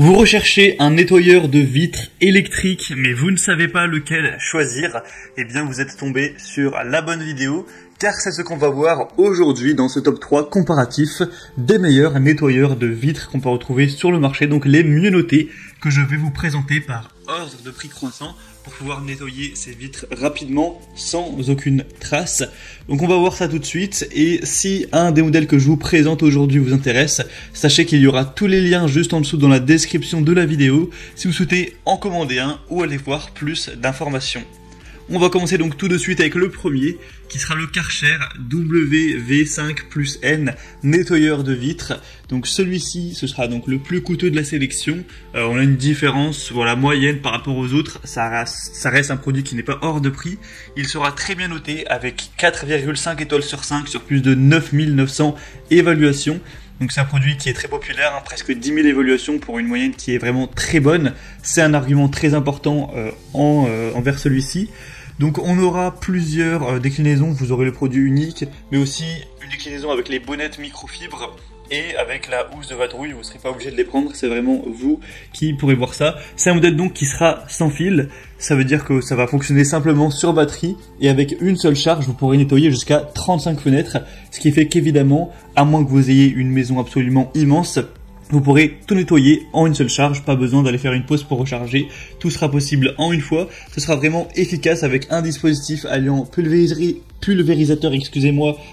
Vous recherchez un nettoyeur de vitres électriques, mais vous ne savez pas lequel choisir, eh bien vous êtes tombé sur la bonne vidéo, car c'est ce qu'on va voir aujourd'hui dans ce top 3 comparatif des meilleurs nettoyeurs de vitres qu'on peut retrouver sur le marché, donc les mieux notés que je vais vous présenter par ordre de prix croissant pour pouvoir nettoyer ces vitres rapidement sans aucune trace. Donc on va voir ça tout de suite, et si un des modèles que je vous présente aujourd'hui vous intéresse, sachez qu'il y aura tous les liens juste en dessous dans la description de la vidéo si vous souhaitez en commander un ou aller voir plus d'informations. On va commencer donc tout de suite avec le premier, qui sera le Karcher WV5+N nettoyeur de vitres. Donc celui-ci, ce sera donc le plus coûteux de la sélection. On a une différence, voilà, moyenne par rapport aux autres. Ça reste un produit qui n'est pas hors de prix. Il sera très bien noté avec 4,5 étoiles sur 5 sur plus de 9900 évaluations. Donc c'est un produit qui est très populaire, hein, presque 10 000 évaluations pour une moyenne qui est vraiment très bonne. C'est un argument très important envers celui-ci. Donc on aura plusieurs déclinaisons, vous aurez le produit unique, mais aussi une déclinaison avec les bonnettes microfibres et avec la housse de vadrouille, vous ne serez pas obligé de les prendre, c'est vraiment vous qui pourrez voir ça. C'est un modèle donc qui sera sans fil, ça veut dire que ça va fonctionner simplement sur batterie, et avec une seule charge vous pourrez nettoyer jusqu'à 35 fenêtres, ce qui fait qu'évidemment, à moins que vous ayez une maison absolument immense, vous pourrez tout nettoyer en une seule charge, pas besoin d'aller faire une pause pour recharger, tout sera possible en une fois. Ce sera vraiment efficace avec un dispositif alliant pulvérisateur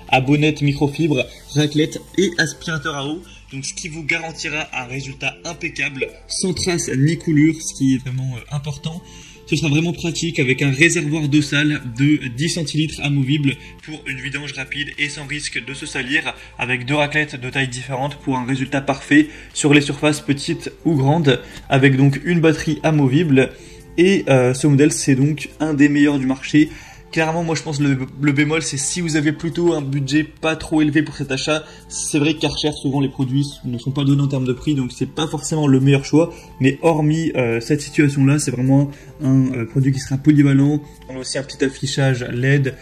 à bonnette microfibre, raclette et aspirateur à eau. Donc ce qui vous garantira un résultat impeccable, sans trace ni coulure, ce qui est vraiment important. Ce sera vraiment pratique avec un réservoir d'eau sale de 10 centilitres amovible pour une vidange rapide et sans risque de se salir, avec deux raclettes de taille différente pour un résultat parfait sur les surfaces petites ou grandes, avec donc une batterie amovible. Et ce modèle, c'est donc un des meilleurs du marché. Clairement, moi je pense le bémol, c'est si vous avez plutôt un budget pas trop élevé pour cet achat. C'est vrai que Karcher, souvent les produits ne sont pas donnés en termes de prix, donc c'est pas forcément le meilleur choix. Mais hormis cette situation-là, c'est vraiment un produit qui sera polyvalent. On a aussi un petit affichage LED,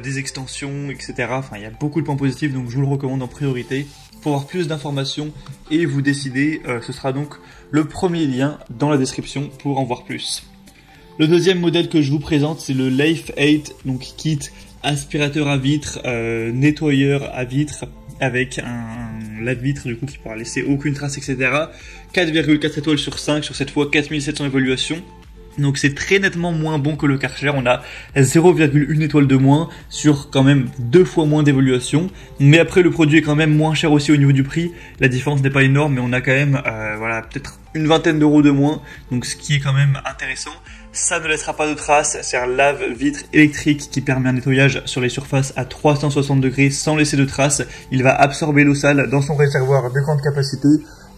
des extensions, etc. Enfin, il y a beaucoup de points positifs, donc je vous le recommande en priorité. Pour avoir plus d'informations et vous décider, ce sera donc le premier lien dans la description pour en voir plus. Le deuxième modèle que je vous présente, c'est le Leaf 8, donc kit aspirateur à vitres, nettoyeur à vitres, avec un lave-vitre du coup qui pourra laisser aucune trace, etc. 4,4 étoiles sur 5 sur cette fois 4700 évaluations. Donc c'est très nettement moins bon que le Karcher, on a 0,1 étoile de moins sur quand même 2 fois moins d'évaluation. Mais après le produit est quand même moins cher aussi au niveau du prix, la différence n'est pas énorme, mais on a quand même voilà, peut-être une vingtaine d'euros de moins, donc ce qui est quand même intéressant. Ça ne laissera pas de traces, c'est un lave-vitre électrique qui permet un nettoyage sur les surfaces à 360 degrés sans laisser de traces. Il va absorber l'eau sale dans son réservoir de grande capacité.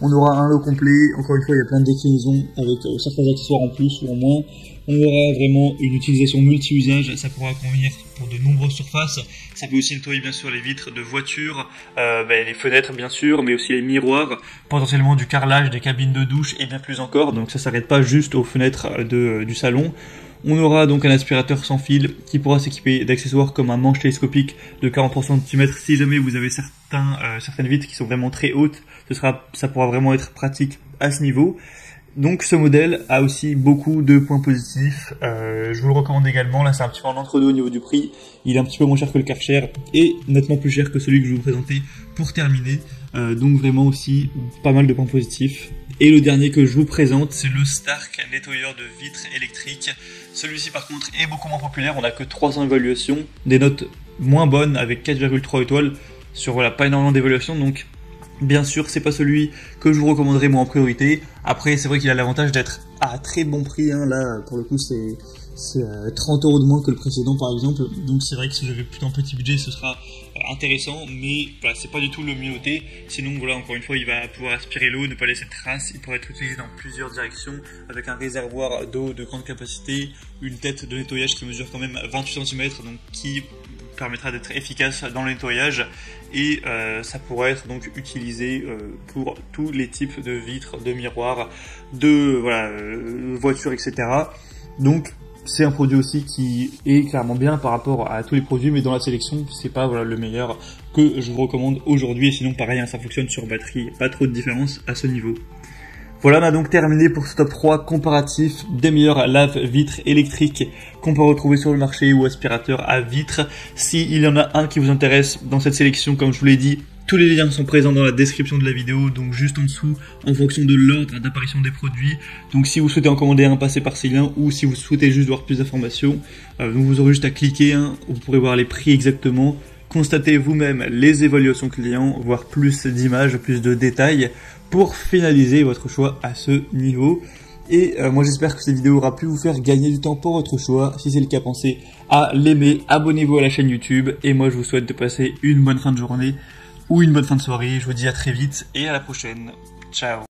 On aura un lot complet, encore une fois il y a plein de déclinaisons avec certains accessoires en plus ou en moins. On aura vraiment une utilisation multi-usage, ça pourra convenir pour de nombreuses surfaces. Ça peut aussi nettoyer bien sûr les vitres de voitures, les fenêtres bien sûr, mais aussi les miroirs, potentiellement du carrelage, des cabines de douche et bien plus encore. Donc ça s'arrête pas juste aux fenêtres du salon. On aura donc un aspirateur sans fil qui pourra s'équiper d'accessoires comme un manche télescopique de 43 cm si jamais vous avez certaines vitres qui sont vraiment très hautes. Ça pourra vraiment être pratique à ce niveau. Donc ce modèle a aussi beaucoup de points positifs, je vous le recommande également. Là c'est un petit peu en entre-deux au niveau du prix, il est un petit peu moins cher que le Karcher et nettement plus cher que celui que je vais vous présenter pour terminer, donc vraiment aussi pas mal de points positifs. Et le dernier que je vous présente, c'est le Stark nettoyeur de vitres électriques. Celui-ci par contre est beaucoup moins populaire, on n'a que 300 évaluations, des notes moins bonnes avec 4,3 étoiles sur voilà, pas énormément d'évaluations, donc bien sûr, c'est pas celui que je vous recommanderais moi en priorité. Après, c'est vrai qu'il a l'avantage d'être à très bon prix, hein. Là, pour le coup, c'est 30 euros de moins que le précédent, par exemple. Donc, c'est vrai que si vous avez plutôt un petit budget, ce sera intéressant. Mais voilà, c'est pas du tout le mieux noté. Sinon, voilà, encore une fois, il va pouvoir aspirer l'eau, ne pas laisser de traces. Il pourrait être utilisé dans plusieurs directions avec un réservoir d'eau de grande capacité, une tête de nettoyage qui mesure quand même 28 cm, donc qui permettra d'être efficace dans le nettoyage, et ça pourrait être donc utilisé pour tous les types de vitres, de miroirs, de voitures, etc. Donc c'est un produit aussi qui est clairement bien par rapport à tous les produits, mais dans la sélection c'est pas le meilleur que je vous recommande aujourd'hui. Et sinon pareil, hein, ça fonctionne sur batterie, pas trop de différence à ce niveau. Voilà, on a donc terminé pour ce top 3 comparatif des meilleurs lave-vitres électriques qu'on peut retrouver sur le marché ou aspirateurs à vitres. S'il y en a un qui vous intéresse dans cette sélection, comme je vous l'ai dit, tous les liens sont présents dans la description de la vidéo, donc juste en dessous, en fonction de l'ordre d'apparition des produits. Donc si vous souhaitez en commander un, passez par ces liens, ou si vous souhaitez juste voir plus d'informations, donc vous aurez juste à cliquer, vous pourrez voir les prix exactement, constater vous-même les évaluations clients, voir plus d'images, plus de détails, pour finaliser votre choix à ce niveau. Et moi j'espère que cette vidéo aura pu vous faire gagner du temps pour votre choix. Si c'est le cas, pensez à l'aimer, abonnez-vous à la chaîne YouTube, et moi je vous souhaite de passer une bonne fin de journée ou une bonne fin de soirée. Je vous dis à très vite et à la prochaine. Ciao.